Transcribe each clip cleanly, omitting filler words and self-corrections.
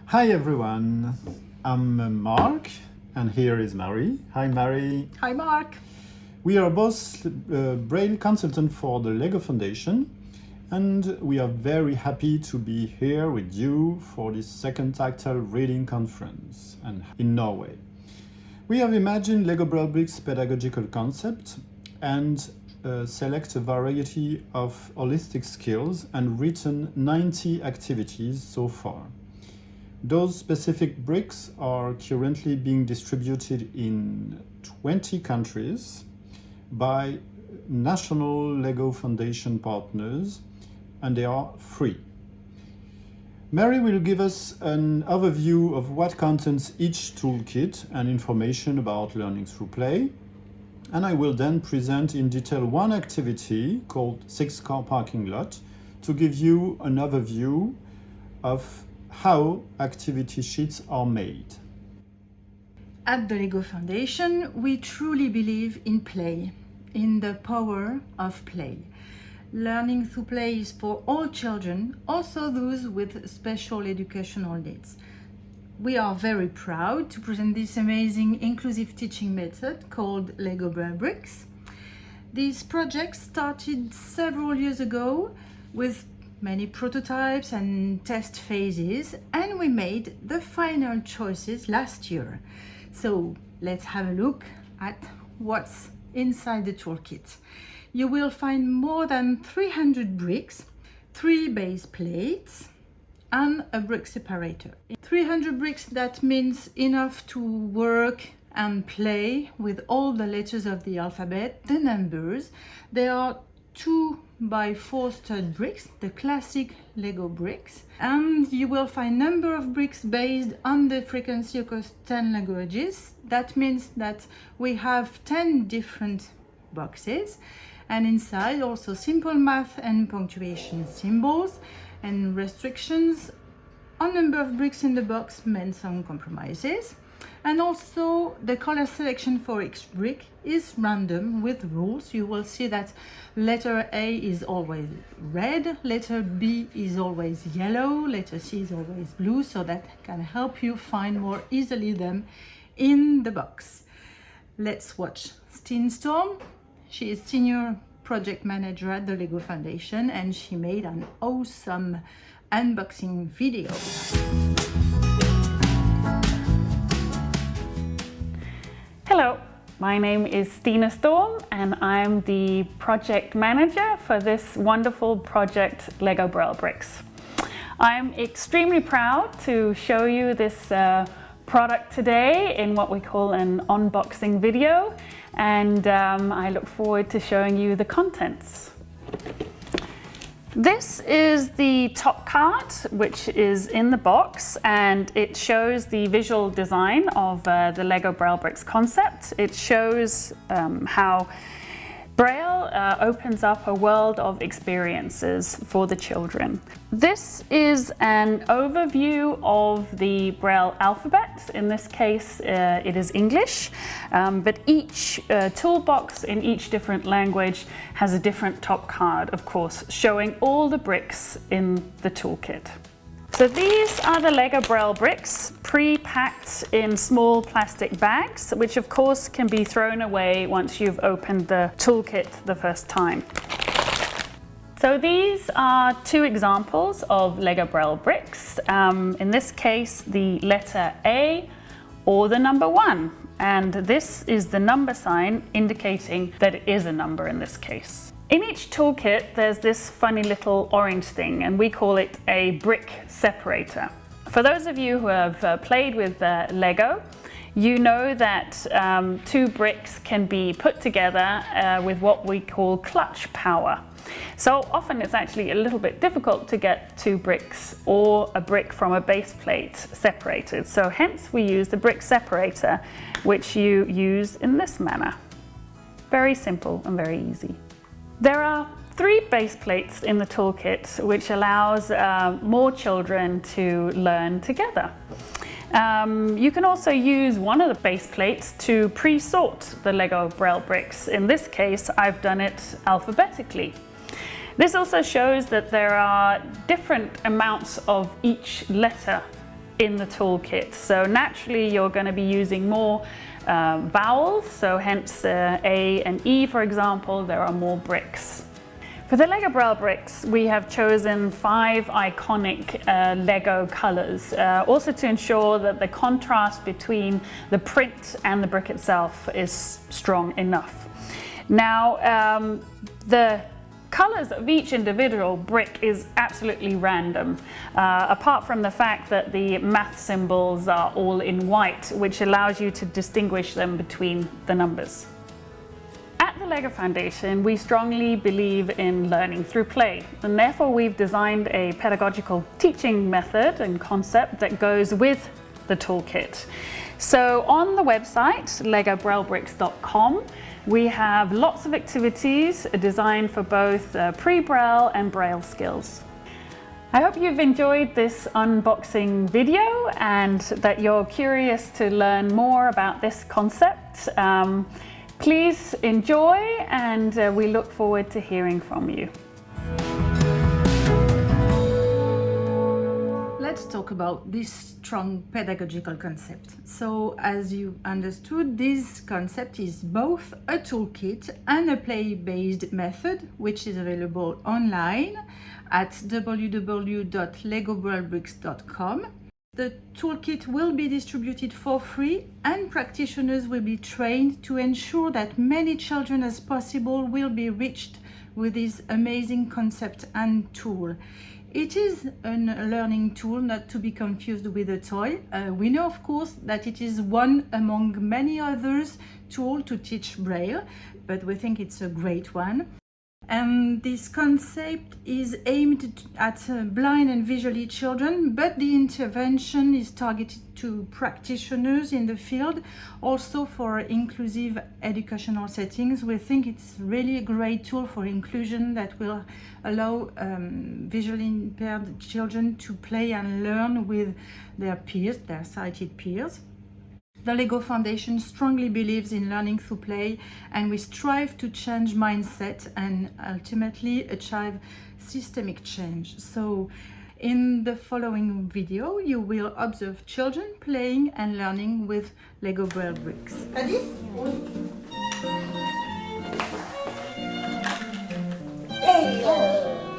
Hi everyone, I'm Mark and here is Marie. Hi Marie. Hi Mark. We are both Braille consultants for the LEGO Foundation and we are very happy to be here with you for this second tactile reading conference in Norway. We have imagined LEGO Braille Bricks pedagogical concept and select a variety of holistic skills and written 90 activities so far. Those specific bricks are currently being distributed in 20 countries by national LEGO Foundation partners, and they are free. Mary will give us an overview of what contains each toolkit and information about learning through play, and I will then present in detail one activity called 6-car parking lot to give you an overview of how activity sheets are made. At the LEGO Foundation, we truly believe in play, in the power of play. Learning through play is for all children, also those with special educational needs. We are very proud to present this amazing inclusive teaching method called LEGO Braille Bricks. This project started several years ago with many prototypes and test phases, and we made the final choices last year. So let's have a look at what's inside the toolkit. You will find more than 300 bricks, 3 base plates, and a brick separator. 300 bricks, that means enough to work and play with all the letters of the alphabet, the numbers. There are 2x4 stud bricks, the classic LEGO bricks, and you will find number of bricks based on the frequency across 10 languages. That means that we have 10 different boxes, and inside also simple math and punctuation symbols, and restrictions on number of bricks in the box meant some compromises. And also the color selection for each brick is random with rules. You will see that letter A is always red, letter B is always yellow, letter C is always blue, so that can help you find more easily them in the box. Let's watch Stine Storm. She is senior project manager at the LEGO Foundation and she made an awesome unboxing video. Hello, my name is Stine Storm and I'm the project manager for this wonderful project LEGO Braille Bricks. I'm extremely proud to show you this product today in what we call an unboxing video, and I look forward to showing you the contents. This is the top card, which is in the box, and it shows the visual design of the LEGO Braille Bricks concept. It shows how Braille opens up a world of experiences for the children. This is an overview of the Braille alphabet. In this case, it is English, but each toolbox in each different language has a different top card, of course, showing all the bricks in the toolkit. So these are the LEGO Braille bricks, pre-packed in small plastic bags, which of course can be thrown away once you've opened the toolkit the first time. So these are 2 examples of LEGO Braille bricks. In this case, the letter A or the number 1. And this is the number sign indicating that it is a number in this case. In each toolkit, there's this funny little orange thing, and we call it a brick separator. For those of you who have played with Lego, you know that 2 bricks can be put together with what we call clutch power. So often it's actually a little bit difficult to get 2 bricks or a brick from a base plate separated. So hence we use the brick separator, which you use in this manner. Very simple and very easy. There are 3 base plates in the toolkit, which allows more children to learn together. You can also use one of the base plates to pre-sort the LEGO Braille bricks. In this case, I've done it alphabetically. This also shows that there are different amounts of each letter in the toolkit. So naturally you're going to be using more vowels, so hence A and E, for example, there are more bricks. For the Lego Braille bricks, we have chosen 5 iconic Lego colors, also to ensure that the contrast between the print and the brick itself is strong enough. Now, the colors of each individual brick is absolutely random, apart from the fact that the math symbols are all in white, which allows you to distinguish them between the numbers. At the LEGO Foundation, we strongly believe in learning through play, and therefore we've designed a pedagogical teaching method and concept that goes with the toolkit. So on the website, legobraillebricks.com, we have lots of activities designed for both pre-Braille and Braille skills. I hope you've enjoyed this unboxing video and that you're curious to learn more about this concept. Please enjoy, and we look forward to hearing from you. Let's talk about this strong pedagogical concept. So, as you understood, this concept is both a toolkit and a play-based method, which is available online at www.legobraillebricks.com. The toolkit will be distributed for free, and practitioners will be trained to ensure that many children as possible will be reached with this amazing concept and tool. It is a learning tool, not to be confused with a toy. We know, of course, that it is one among many others tools to teach Braille, but we think it's a great one. And this concept is aimed at blind and visually children, but the intervention is targeted to practitioners in the field, also for inclusive educational settings. We think it's really a great tool for inclusion that will allow visually impaired children to play and learn with their peers, their sighted peers. The LEGO Foundation strongly believes in learning through play, and we strive to change mindset and ultimately achieve systemic change. So in the following video, you will observe children playing and learning with Lego Braille bricks. Ready?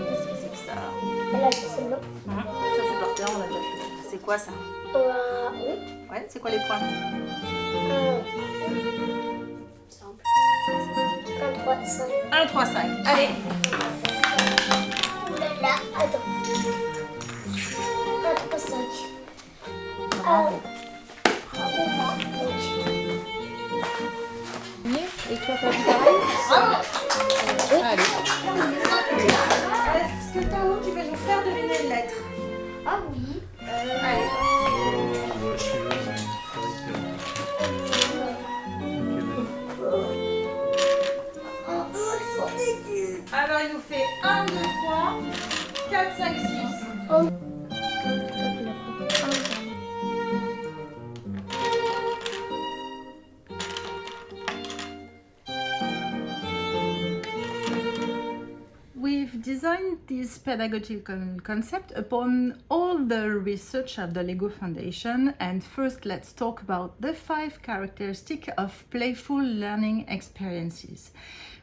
Qu'est-ce que c'est que ça? Ça c'est parfait, on l'a déjà fait. C'est quoi ça? Oui. Ouais, c'est quoi les points? Simple. 1, 3, 5. 1, 3, 5. Allez! Là, attends. 1, 3, 5. Bravo. Et toi, t'as vu pareil? Allez. Est-ce que Tao, tu vas nous faire deviner une lettre? Ah oui. Allez. Alors il nous fait 1, 2, 3, 4, 5, 6. Oh. We've designed this pedagogical concept upon all the research of the LEGO Foundation, and first let's talk about the 5 characteristics of playful learning experiences.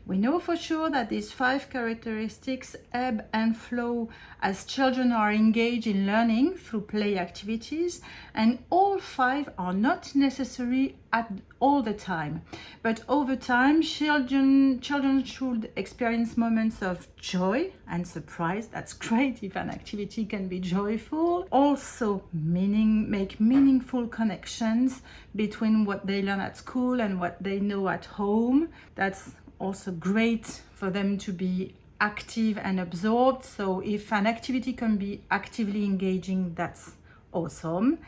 We know for sure that these 5 characteristics ebb and flow as children are engaged in learning through play activities, and all 5 are not necessary at all the time. But over time, children should experience moments of joy and surprise. That's great if an activity can be joyful. Also, make meaningful connections between what they learn at school and what they know at home. That's also great for them to be active and absorbed. So if an activity can be actively engaging, that's awesome.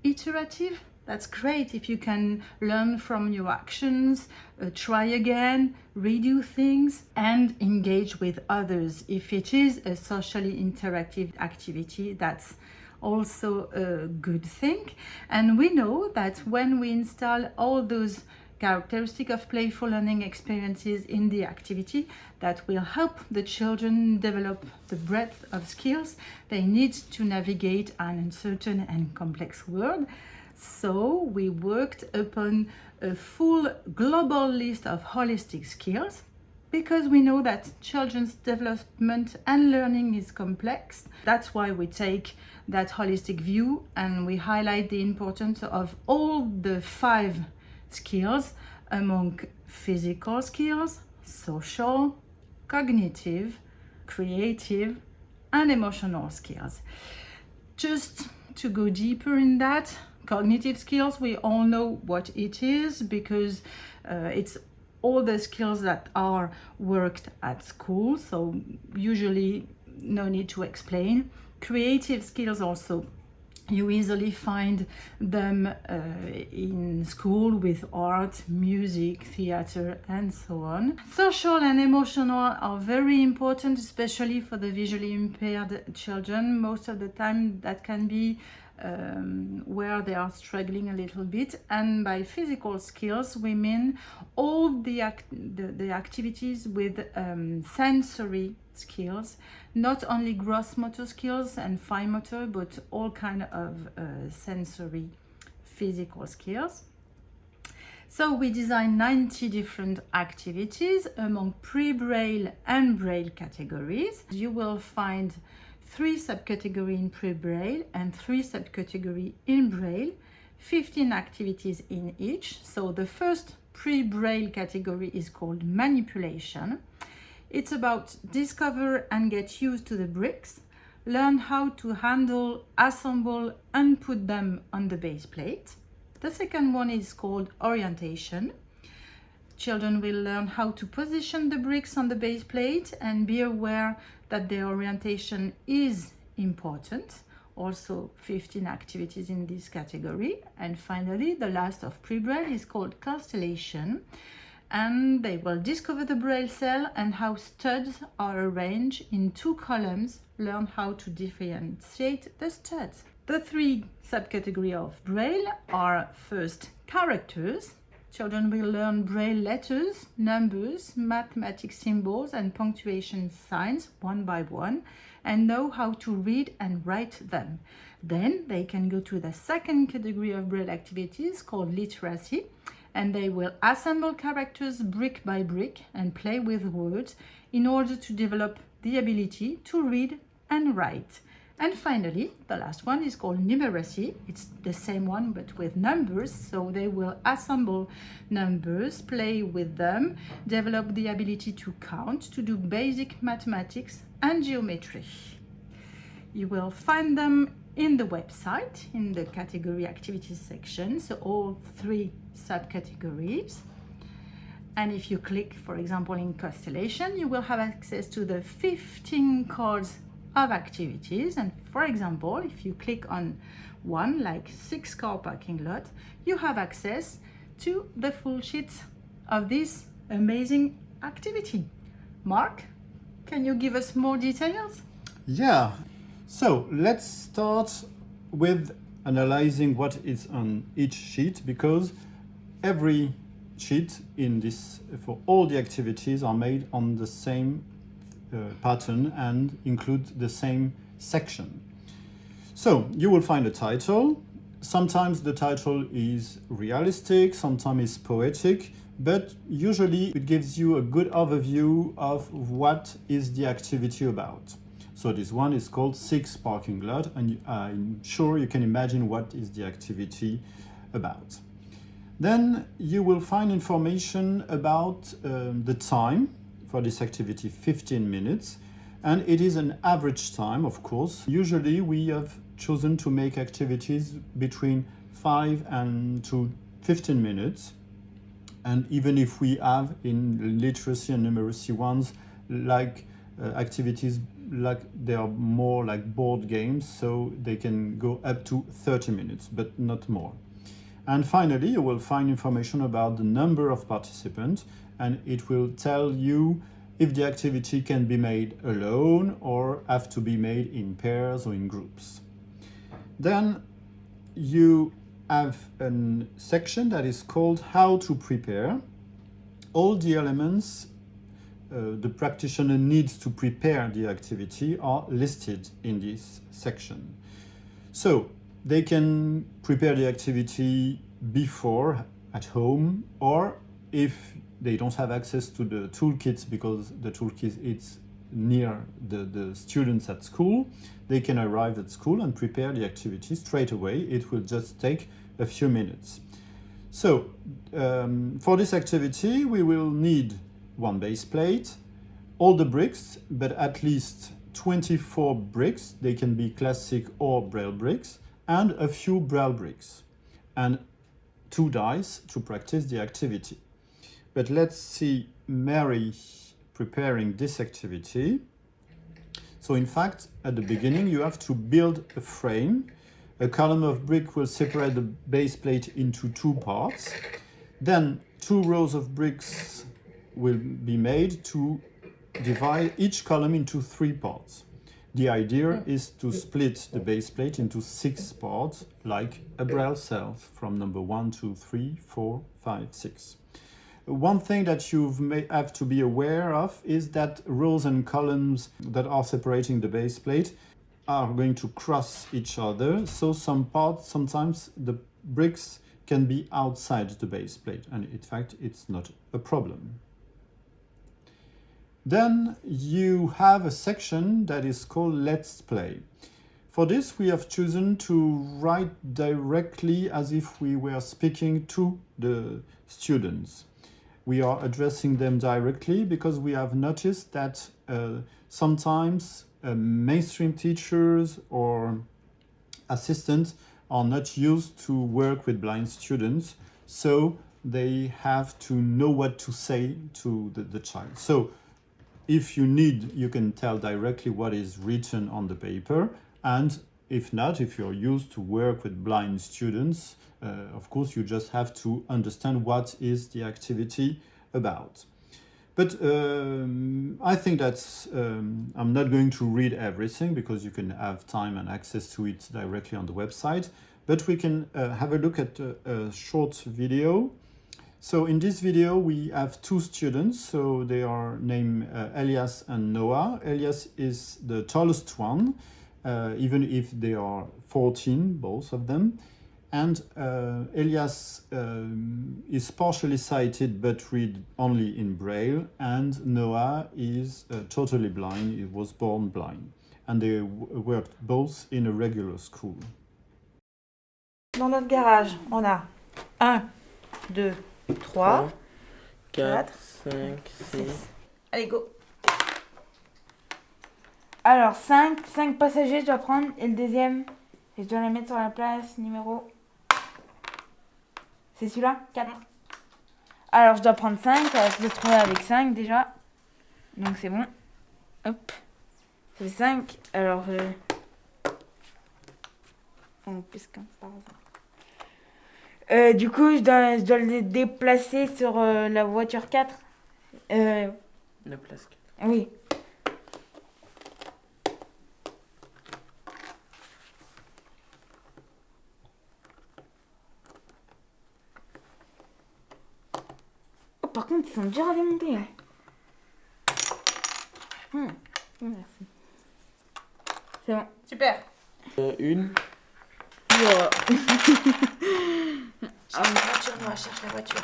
Iterative, that's great if you can learn from your actions, try again, redo things, and engage with others. If it is a socially interactive activity, that's also a good thing. And we know that when we install all those characteristic of playful learning experiences in the activity that will help the children develop the breadth of skills they need to navigate an uncertain and complex world. So we worked upon a full global list of holistic skills because we know that children's development and learning is complex. That's why we take that holistic view and we highlight the importance of all the 5 skills among physical skills, social, cognitive, creative, and emotional skills. Just to go deeper in that, cognitive skills, we all know what it is because it's all the skills that are worked at school, so usually no need to explain. Creative skills also, you easily find them in school with art, music, theater, and so on. Social and emotional are very important, especially for the visually impaired children. Most of the time that can be where they are struggling a little bit. And by physical skills we mean all the activities with sensory skills, not only gross motor skills and fine motor, but all kind of sensory physical skills. So we designed 90 different activities among pre-Braille and Braille categories. You will find 3 subcategories in pre-Braille and 3 subcategories in Braille, 15 activities in each. So the first pre-Braille category is called manipulation. It's about discover and get used to the bricks, learn how to handle, assemble, and put them on the base plate. The second one is called orientation. Children will learn how to position the bricks on the base plate and be aware that their orientation is important. Also 15 activities in this category. And finally, the last of pre-Braille is called constellation. And they will discover the Braille cell and how studs are arranged in 2 columns, learn how to differentiate the studs. The 3 subcategories of Braille are first characters. Children will learn Braille letters, numbers, mathematical symbols, and punctuation signs one by one and know how to read and write them. Then they can go to the second category of Braille activities called literacy, and they will assemble characters brick by brick and play with words in order to develop the ability to read and write. And finally, the last one is called numeracy. It's the same one but with numbers, so they will assemble numbers, play with them, develop the ability to count, to do basic mathematics and geometry. You will find them in the website, in the category activities section, so all 3 subcategories. And if you click, for example, in constellation, you will have access to the 15 cards of activities. And for example, if you click on one, like 6 car parking lot, you have access to the full sheet of this amazing activity. Mark, can you give us more details? Yeah, so let's start with analyzing what is on each sheet, because every sheet in this for all the activities are made on the same pattern and include the same section. So you will find a title. Sometimes the title is realistic, sometimes it's poetic, but usually it gives you a good overview of what is the activity about. So this one is called 6 parking lot, and I'm sure you can imagine what is the activity about. Then you will find information about the time for this activity, 15 minutes, and it is an average time, of course. Usually we have chosen to make activities between 5 and to 15 minutes, and even if we have in literacy and numeracy ones like activities like they are more like board games, so they can go up to 30 minutes, but not more. And finally, you will find information about the number of participants, and it will tell you if the activity can be made alone or have to be made in pairs or in groups. Then you have a section that is called How to Prepare. All the elements the practitioner needs to prepare the activity are listed in this section. So they can prepare the activity before at home, or if they don't have access to the toolkits because the toolkit is near the students at school, they can arrive at school and prepare the activity straight away. It will just take a few minutes. So for this activity we will need one base plate, all the bricks, but at least 24 bricks. They can be classic or Braille bricks, and a few Braille bricks, and 2 dice to practice the activity. But let's see Mary preparing this activity. So in fact, at the beginning you have to build a frame. A column of brick will separate the base plate into 2 parts. Then 2 rows of bricks will be made to divide each column into 3 parts. The idea is to split the base plate into 6 parts, like a Braille cell, from number 1, 2, 3, 4, 5, 6. One thing that you have to be aware of is that rows and columns that are separating the base plate are going to cross each other, so sometimes the bricks can be outside the base plate, and in fact it's not a problem. Then you have a section that is called Let's Play. For this we have chosen to write directly as if we were speaking to the students. We are addressing them directly because we have noticed that sometimes mainstream teachers or assistants are not used to work with blind students, so they have to know what to say to the child. So if you need, you can tell directly what is written on the paper, and if not, if you're used to work with blind students, of course you just have to understand what is the activity about. But I think that's, I'm not going to read everything because you can have time and access to it directly on the website, but we can have a look at a short video. So in this video we have 2 students, so they are named Elias and Noah. Elias is the tallest one, even if they are 14, both of them. And Elias is partially sighted but read only in Braille, and Noah is totally blind. He was born blind. And they worked both in a regular school. Dans notre garage, on a 1, 2, 3, 4, 4, 5, 6. Allez, go. Alors, 5 passagers, je dois prendre. Et le deuxième, je dois les mettre sur la place numéro... C'est celui-là 4. Alors, je dois prendre 5. Ça va se retrouver avec 5 déjà. Donc, c'est bon. Hop. Ça fait 5. Alors, en plus, comme par hasard. Du coup, je dois les déplacer sur la voiture 4. La place 4. Oui. Oh, par contre, ils sont durs à démonter. Merci. C'est bon. Super. Une. Cherche la voiture, moi, cherche la voiture.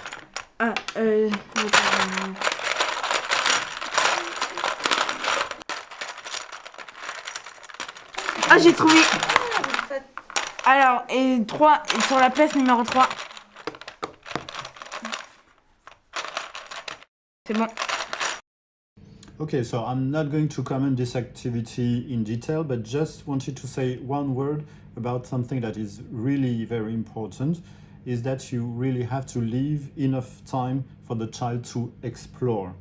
Ah, j'ai trouvé. Alors, et 3, sur la place numéro 3. C'est bon. Okay, so I'm not going to comment this activity in detail, but just wanted to say one word about something that is really very important, is that you really have to leave enough time for the child to explore.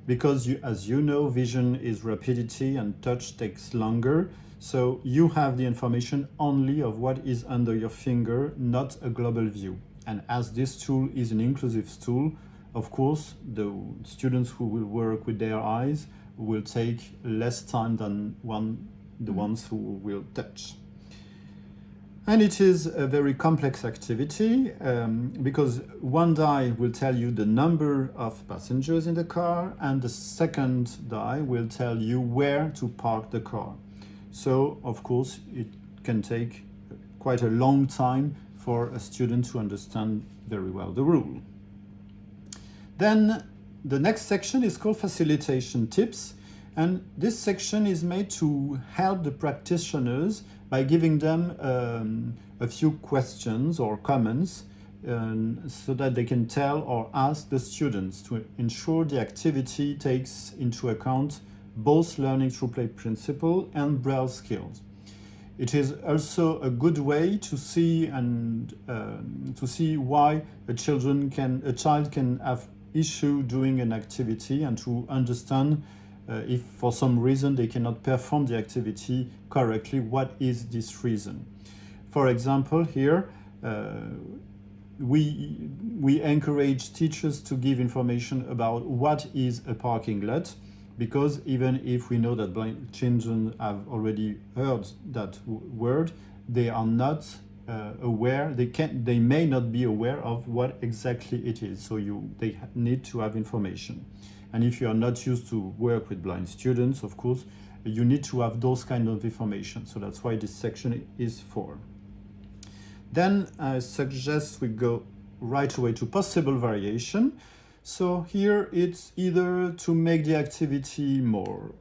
Because as you know, vision is rapidity and touch takes longer, so you have the information only of what is under your finger, not a global view. And as this tool is an inclusive tool, of course, the students who will work with their eyes will take less time than the ones who will touch. And it is a very complex activity because one die will tell you the number of passengers in the car, and the second die will tell you where to park the car. So, of course, it can take quite a long time for a student to understand very well the rule. Then the next section is called Facilitation Tips, and this section is made to help the practitioners by giving them a few questions or comments so that they can tell or ask the students to ensure the activity takes into account both learning through play principle and Braille skills. It is also a good way to see why a child can have issue doing an activity and to understand if for some reason they cannot perform the activity correctly, what is this reason? For example, here we encourage teachers to give information about what is a parking lot, because even if we know that blind children have already heard that word, they are not aware. They may not be aware of what exactly it is. So they need to have information. And if you are not used to work with blind students, of course, you need to have those kind of information. So that's why this section is for. Then I suggest we go right away to possible variation. So here it's either to make the activity more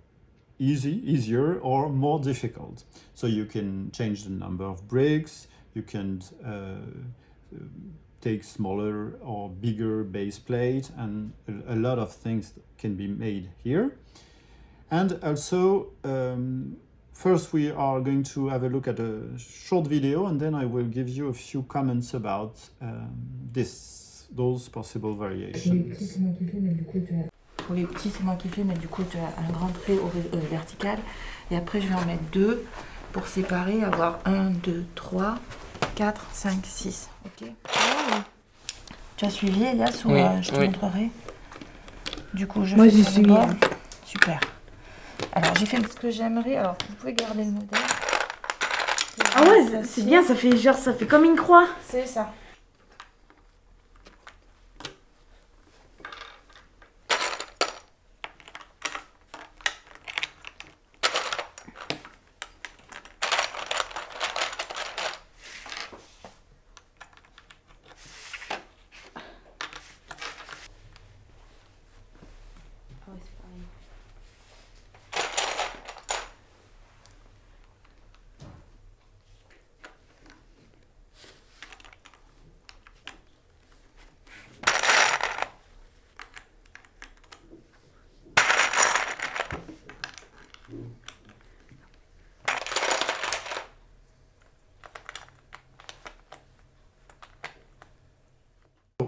easier or more difficult. So you can change the number of bricks, you can take smaller or bigger base plate, and a lot of things can be made here. And also, first we are going to have a look at a short video, and then I will give you a few comments about those possible variations. Pour les petits, c'est moi qui fais, mais du coup, tu as un grand trait vertical. Et après, je vais en mettre 2 pour séparer, avoir 1, 2, 3, 4, 5, 6. Ok. Tu as suivi, Elias, ou je te montrerai? Du coup, je fais sur le bord. Super. Alors, j'ai fait ce que j'aimerais. Alors, vous pouvez garder le modèle. Ah ouais, c'est bien, ça fait comme une croix. C'est ça.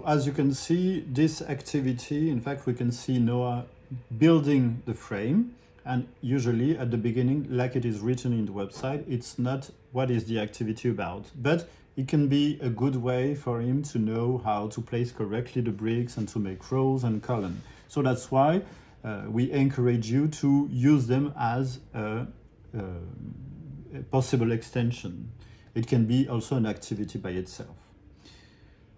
As you can see, this activity, in fact, we can see Noah building the frame, and usually at the beginning, like it is written in the website, it's not what is the activity about, but it can be a good way for him to know how to place correctly the bricks and to make rows and columns. So that's why we encourage you to use them as a possible extension. It can be also an activity by itself.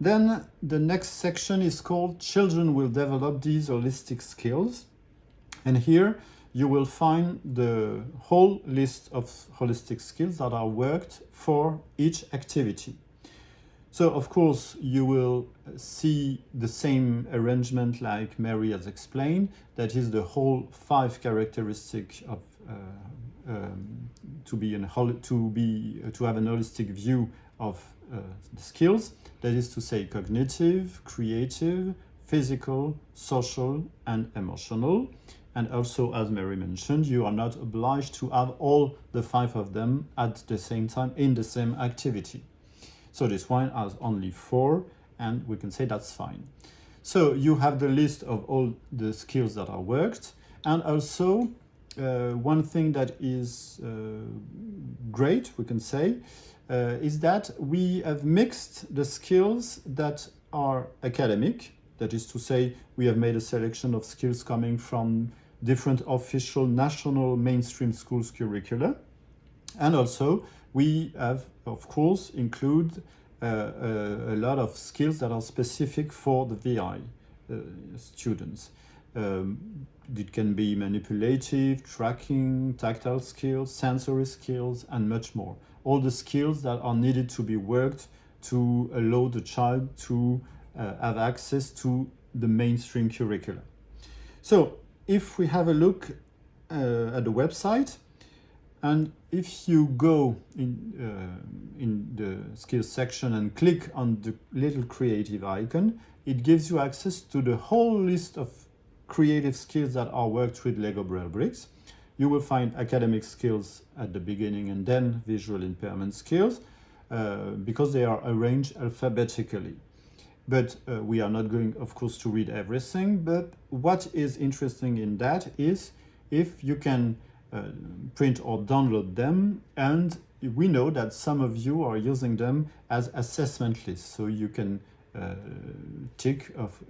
Then the next section is called Children Will Develop These Holistic Skills. And here you will find the whole list of holistic skills that are worked for each activity. So of course you will see the same arrangement like Mary has explained, that is the whole 5 characteristics of to have an holistic view of the skills, that is to say cognitive, creative, physical, social, and emotional. And also, as Mary mentioned, you are not obliged to have all the 5 of them at the same time in the same activity. So this one has only 4, and we can say that's fine. So you have the list of all the skills that are worked, and also one thing that is great, we can say, is that we have mixed the skills that are academic, that is to say, we have made a selection of skills coming from different official national mainstream schools curricula, and also we have, of course, include a lot of skills that are specific for the VI students. It can be manipulative, tracking, tactile skills, sensory skills, and much more. All the skills that are needed to be worked to allow the child to have access to the mainstream curricula. So if we have a look at the website, and if you go in the skills section and click on the little creative icon, it gives you access to the whole list of creative skills that are worked with Lego Braille bricks. You will find academic skills at the beginning and then visual impairment skills because they are arranged alphabetically. But we are not going, of course, to read everything. But what is interesting in that is if you can print or download them, and we know that some of you are using them as assessment lists, so you can tick of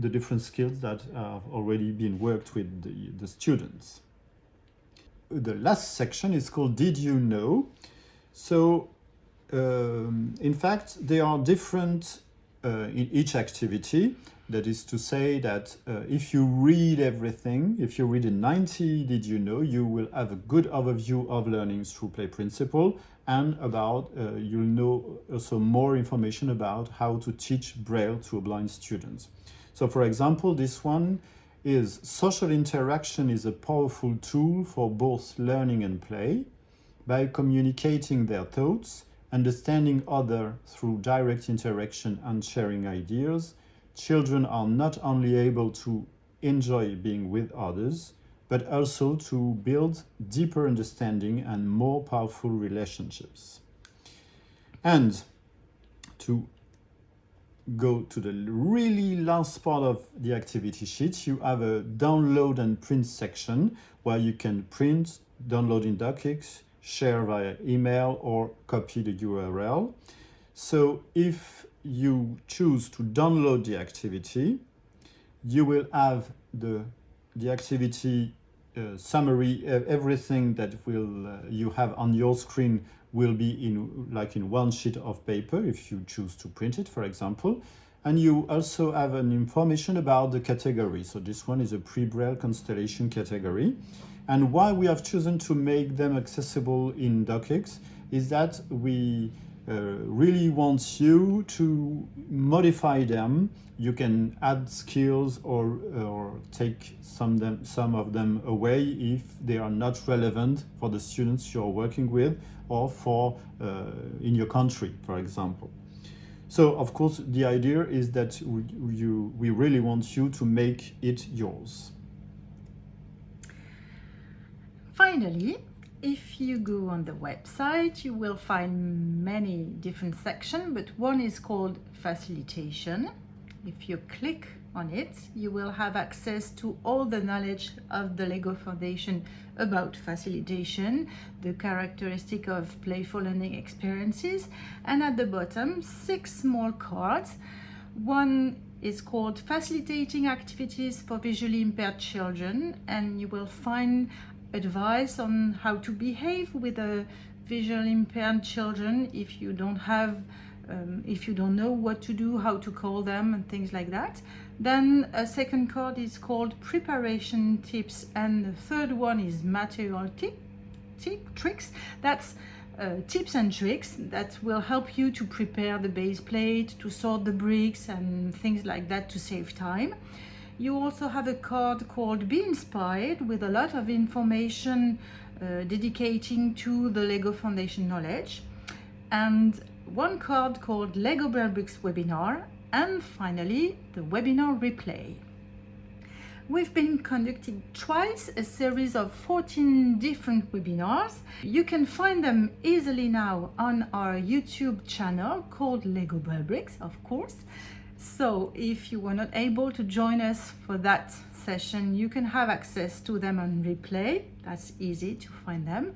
the different skills that have already been worked with the students. The last section is called Did You Know? So in fact there are different in each activity. That is to say that if you read everything, if you read in 90 Did You Know, you will have a good overview of learning through play principle, and about you'll know also more information about how to teach Braille to a blind student. So for example, this one is social interaction is a powerful tool for both learning and play. By communicating their thoughts, understanding others through direct interaction and sharing ideas, children are not only able to enjoy being with others, but also to build deeper understanding and more powerful relationships. And to go to the really last part of the activity sheet, you have a download and print section where you can print, download in DocX, share via email, or copy the URL. So if you choose to download the activity, you will have the activity summary. Everything that will you have on your screen will be in one sheet of paper if you choose to print it, for example. And you also have an information about the category. So this one is a pre-Braille constellation category. And why we have chosen to make them accessible in DocX is that we really want you to modify them. You can add skills or take some of them away if they are not relevant for the students you're working with or for in your country, for example. So of course the idea is that we really want you to make it yours. Finally, if you go on the website, you will find many different sections, but one is called Facilitation. If you click on it, you will have access to all the knowledge of the LEGO Foundation about facilitation, the characteristic of playful learning experiences, and at the bottom, 6 small cards. One is called Facilitating Activities for Visually Impaired Children, and you will find advice on how to behave with a visually impaired children if you don't know what to do, how to call them, and things like that. Then a second card is called Preparation Tips, and the third one is Material Tricks. That's tips and tricks that will help you to prepare the base plate, to sort the bricks and things like that to save time. You also have a card called Be Inspired with a lot of information dedicating to the LEGO Foundation knowledge, and one card called LEGO Braille Bricks Webinar, and finally the webinar replay. We've been conducting twice a series of 14 different webinars. You can find them easily now on our YouTube channel called LEGO Braille Bricks, of course. So if you were not able to join us for that session, you can have access to them on replay. That's easy to find them.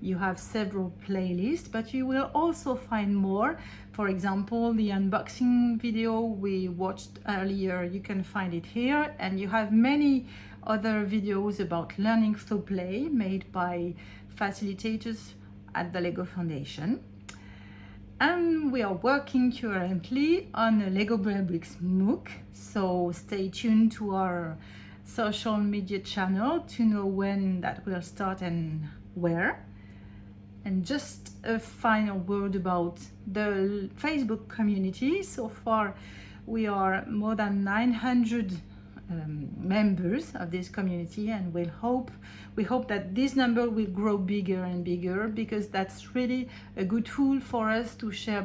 You have several playlists, but you will also find more. For example, the unboxing video we watched earlier, you can find it here, and you have many other videos about learning through play made by facilitators at the Lego Foundation. And we are working currently on a Lego Braille Bricks MOOC, so stay tuned to our social media channel to know when that will start and where. And just a final word about the Facebook community. So far we are more than 900 members of this community, and we hope that this number will grow bigger and bigger, because that's really a good tool for us to share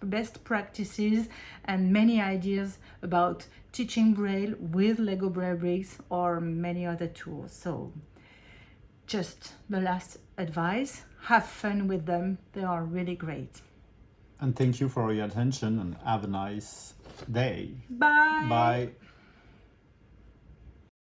best practices and many ideas about teaching Braille with Lego Braille Bricks or many other tools. So just the last advice, have fun with them, they are really great. And thank you for your attention and have a nice day. Bye! Bye.